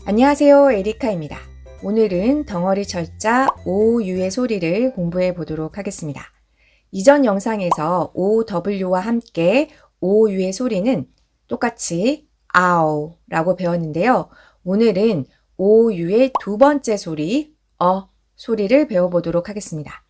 안녕하세요, 에리카입니다. 오늘은 덩어리 철자 OU의 소리를 공부해 보도록 하겠습니다. 이전 영상에서 OW와 함께 OU의 소리는 똑같이 아오라고 배웠는데요. 오늘은 OU의 두 번째 소리, 소리를 배워보도록 하겠습니다.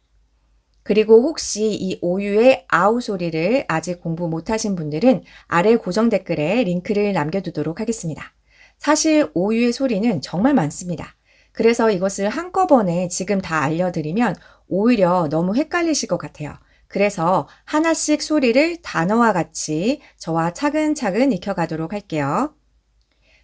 그리고 혹시 이 OU의 아우 소리를 아직 공부 못하신 분들은 아래 고정 댓글에 링크를 남겨두도록 하겠습니다. 사실 OU의 소리는 정말 많습니다. 그래서 이것을 한꺼번에 지금 다 알려드리면 오히려 너무 헷갈리실 것 같아요. 그래서 하나씩 소리를 단어와 같이 저와 차근차근 익혀가도록 할게요.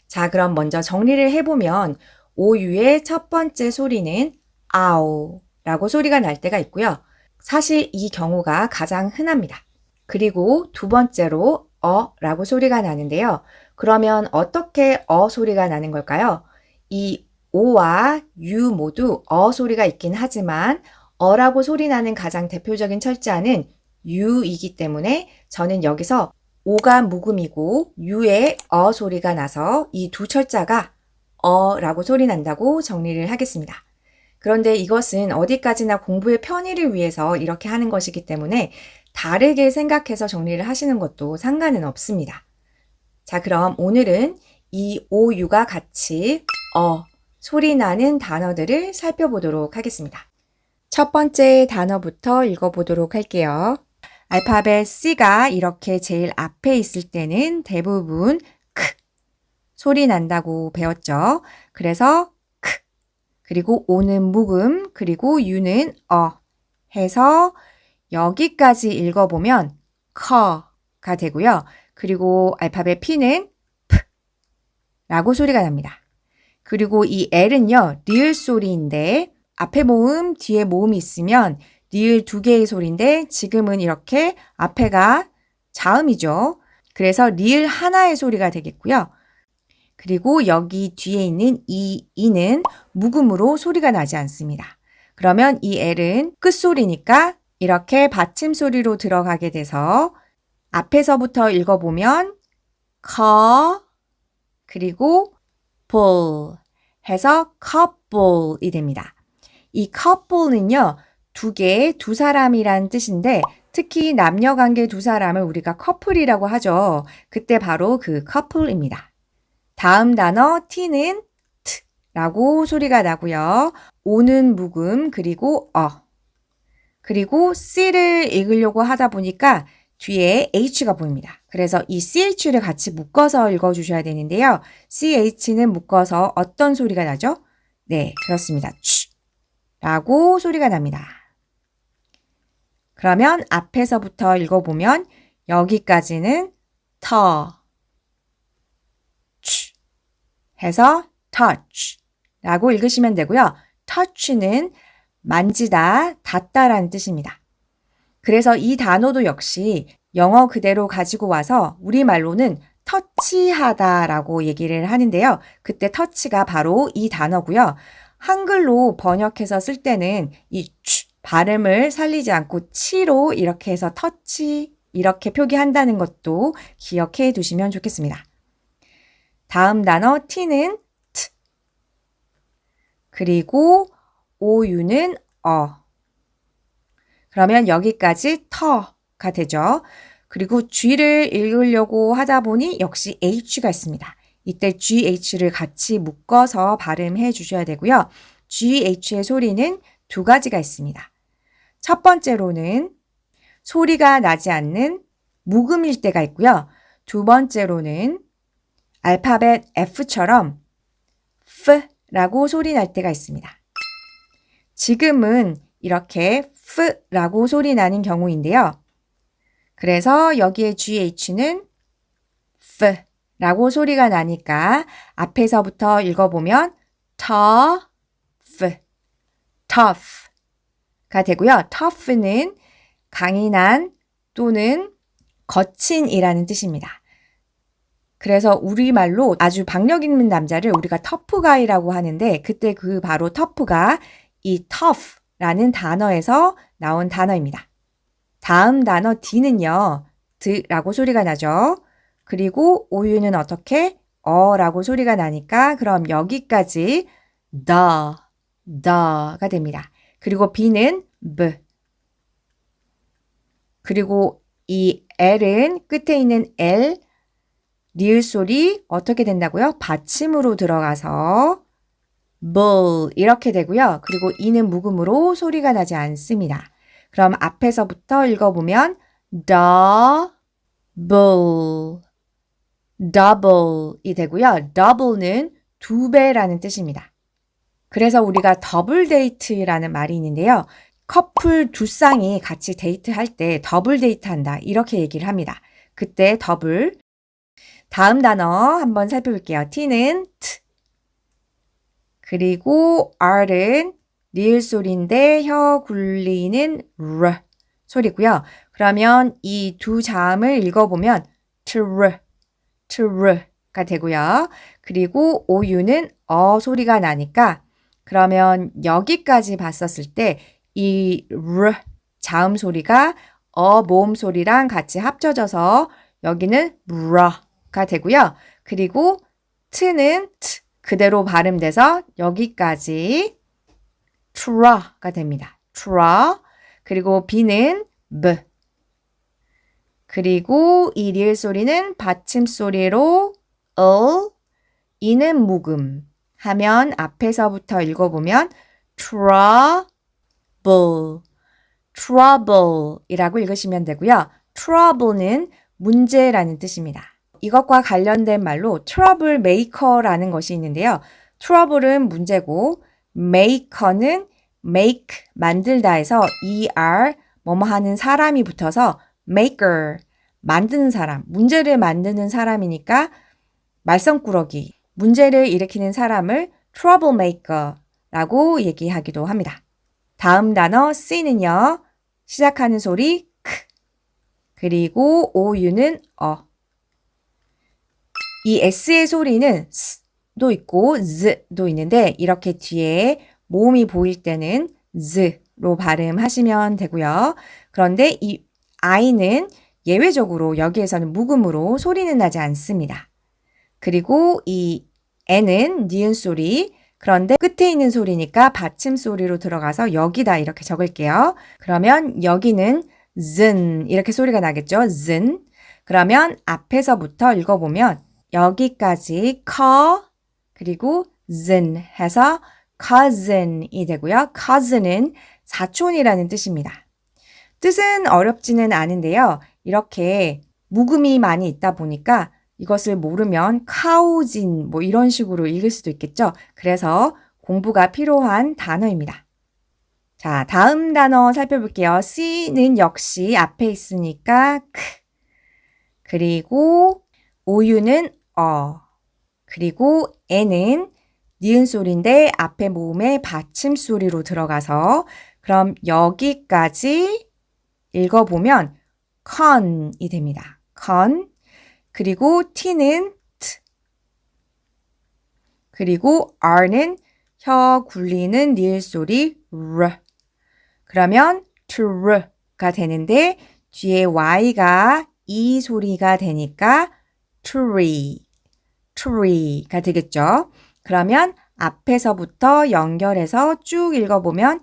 자, 그럼 먼저 정리를 해보면 OU의 첫 번째 소리는 아오 라고 소리가 날 때가 있고요. 사실 이 경우가 가장 흔합니다. 그리고 두 번째로 라고 소리가 나는데요. 그러면 어떻게 소리가 나는 걸까요? 이 오와 유 모두 소리가 있긴 하지만 라고 소리 나는 가장 대표적인 철자는 유이기 때문에 저는 여기서 오가 묵음이고 유의 소리가 나서 이 두 철자가 라고 소리 난다고 정리를 하겠습니다. 그런데 이것은 어디까지나 공부의 편의를 위해서 이렇게 하는 것이기 때문에 다르게 생각해서 정리를 하시는 것도 상관은 없습니다. 자, 그럼 오늘은 이 OU가 같이 소리 나는 단어들을 살펴보도록 하겠습니다. 첫 번째 단어부터 읽어보도록 할게요. 알파벳 C가 이렇게 제일 앞에 있을 때는 대부분 크 소리 난다고 배웠죠. 그래서 크 그리고 O는 묵음 그리고 U는 해서 여기까지 읽어보면 커가 되고요. 그리고 알파벳 P는 P 라고 소리가 납니다. 그리고 이 L은요, 리을 소리인데 앞에 모음, 뒤에 모음이 있으면 리을 두 개의 소리인데 지금은 이렇게 앞에가 자음이죠. 그래서 리을 하나의 소리가 되겠고요. 그리고 여기 뒤에 있는 이는 묵음으로 소리가 나지 않습니다. 그러면 이 L은 끝소리니까 이렇게 받침 소리로 들어가게 돼서 앞에서부터 읽어보면 커 그리고 볼 해서 couple이 됩니다. 이 couple는요. 두 사람이란 뜻인데 특히 남녀관계 두 사람을 우리가 커플이라고 하죠. 그때 바로 그 couple입니다. 다음 단어 T는 T라고 소리가 나고요. O는 묵음 그리고 그리고 C를 읽으려고 하다 보니까 뒤에 H가 보입니다. 그래서 이 CH를 같이 묶어서 읽어주셔야 되는데요. CH는 묶어서 어떤 소리가 나죠? 네, 그렇습니다. 라고 소리가 납니다. 그러면 앞에서부터 읽어보면 여기까지는 해서 touch 라고 읽으시면 되고요. touch는 만지다, 닿다라는 뜻입니다. 그래서 이 단어도 역시 영어 그대로 가지고 와서 우리말로는 터치하다라고 얘기를 하는데요. 그때 터치가 바로 이 단어고요. 한글로 번역해서 쓸 때는 이 발음을 살리지 않고 치로 이렇게 해서 터치 이렇게 표기한다는 것도 기억해 두시면 좋겠습니다. 다음 단어 T는 T 그리고 OU는 그러면 여기까지 터가 되죠. 그리고 G를 읽으려고 하다 보니 역시 H가 있습니다. 이때 GH를 같이 묶어서 발음해 주셔야 되고요. GH의 소리는 두 가지가 있습니다. 첫 번째로는 소리가 나지 않는 묵음일 때가 있고요. 두 번째로는 알파벳 F처럼 F라고 소리 날 때가 있습니다. 지금은 이렇게 F라고 소리 나는 경우인데요. 그래서 여기에 GH는 F라고 소리가 나니까 앞에서부터 읽어보면 tough가 되고요. tough는 강인한 또는 거친이라는 뜻입니다. 그래서 우리말로 아주 박력 있는 남자를 우리가 터프가이라고 하는데 그때 그 바로 터프가 이 tough라는 단어에서 나온 단어입니다. 다음 단어 D는요. 드라고 소리가 나죠. 그리고 OU는 어떻게? 어라고 소리가 나니까 그럼 여기까지 더가 됩니다. 그리고 B는 B. 그리고 이 L은 끝에 있는 L, 리을 소리 어떻게 된다고요? 받침으로 들어가서 bull 이렇게 되고요. 그리고 E는 묵음으로 소리가 나지 않습니다. 그럼 앞에서부터 읽어보면 double, double이 되고요. double는 두 배라는 뜻입니다. 그래서 우리가 더블 데이트라는 말이 있는데요. 커플 두 쌍이 같이 데이트할 때 더블 데이트한다 이렇게 얘기를 합니다. 그때 더블. 다음 단어 한번 살펴볼게요. T는 T. 그리고 R은 리을 소리인데 혀 굴리는 R 소리고요. 그러면 이 두 자음을 읽어보면 트르가 되고요. 그리고 OU는 소리가 나니까 그러면 여기까지 봤었을 때 이 R 자음 소리가 모음 소리랑 같이 합쳐져서 여기는 브라가 되고요. 그리고 트는 트 그대로 발음돼서 여기까지 트라가 됩니다. 트라. 그리고 B는 B. 그리고 이 리을 소리는 받침 소리로 E는 묵음 하면 앞에서부터 읽어보면 trouble이라고 읽으시면 되고요. trouble는 문제라는 뜻입니다. 이것과 관련된 말로 trouble maker라는 것이 있는데요. trouble은 문제고 maker는 make 만들다에서 er 뭐뭐 하는 사람이 붙어서 maker 만드는 사람, 문제를 만드는 사람이니까 말썽꾸러기, 문제를 일으키는 사람을 troublemaker라고 얘기하기도 합니다. 다음 단어 C는요. 시작하는 소리 크. 그리고 OU는 이 S의 소리는 S도 있고 Z도 있는데 이렇게 뒤에 모음이 보일 때는 Z로 발음하시면 되고요. 그런데 이 I는 예외적으로 여기에서는 묵음으로 소리는 나지 않습니다. 그리고 이 N은 니은 소리, 그런데 끝에 있는 소리니까 받침 소리로 들어가서 여기다 이렇게 적을게요. 그러면 여기는 즌 이렇게 소리가 나겠죠. 즌. 그러면 앞에서부터 읽어보면 여기까지 그리고 즌 해서 cousin이 되고요. cousin은 사촌이라는 뜻입니다. 뜻은 어렵지는 않은데요. 이렇게 묵음이 많이 있다 보니까 이것을 모르면 카우진 뭐 이런 식으로 읽을 수도 있겠죠. 그래서 공부가 필요한 단어입니다. 자, 다음 단어 살펴볼게요. C는 역시 앞에 있으니까 크. 그리고 OU는 그리고 N은 니은 소리인데 앞에 모음에 받침 소리로 들어가서 그럼 여기까지 읽어보면 con이 됩니다. con. 그리고 T는 T. 그리고 R는 혀 굴리는 리을 소리 R. 그러면 true가 되는데 뒤에 Y가 E 소리가 되니까 tree가 되겠죠. 그러면 앞에서부터 연결해서 쭉 읽어보면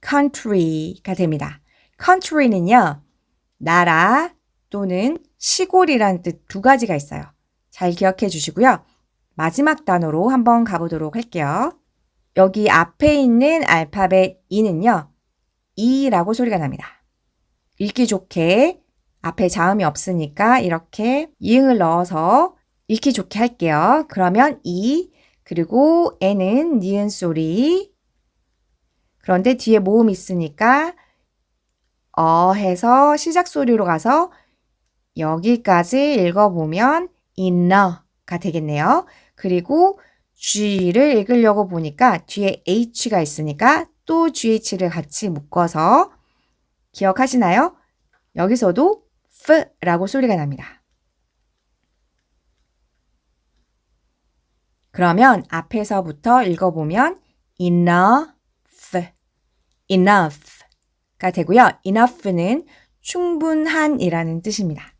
country가 됩니다. country는요. 나라 또는 시골이라는 뜻 두 가지가 있어요. 잘 기억해 주시고요. 마지막 단어로 한번 가보도록 할게요. 여기 앞에 있는 알파벳 E는요. E라고 소리가 납니다. 읽기 좋게 앞에 자음이 없으니까 이렇게 이응을 넣어서 읽기 좋게 할게요. 그러면 E 그리고 N은 니은 소리 그런데 뒤에 모음이 있으니까 해서 시작 소리로 가서 여기까지 읽어보면 inner가 되겠네요. 그리고 G를 읽으려고 보니까 뒤에 H가 있으니까 또 GH를 같이 묶어서 기억하시나요? 여기서도 F라고 소리가 납니다. 그러면 앞에서부터 읽어보면 enough가 되고요. enough는 충분한이라는 뜻입니다.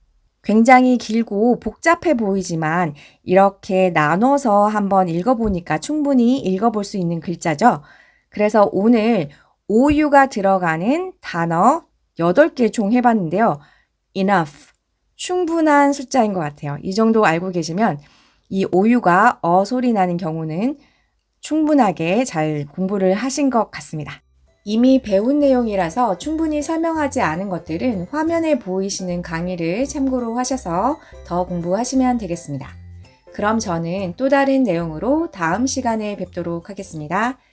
굉장히 길고 복잡해 보이지만 이렇게 나눠서 한번 읽어보니까 충분히 읽어볼 수 있는 글자죠. 그래서 오늘 오유가 들어가는 단어 8개 총 해봤는데요. enough, 충분한 숫자인 것 같아요. 이 정도 알고 계시면 이 오유가 어 소리 나는 경우는 충분하게 잘 공부를 하신 것 같습니다. 이미 배운 내용이라서 충분히 설명하지 않은 것들은 화면에 보이시는 강의를 참고로 하셔서 더 공부하시면 되겠습니다. 그럼 저는 또 다른 내용으로 다음 시간에 뵙도록 하겠습니다.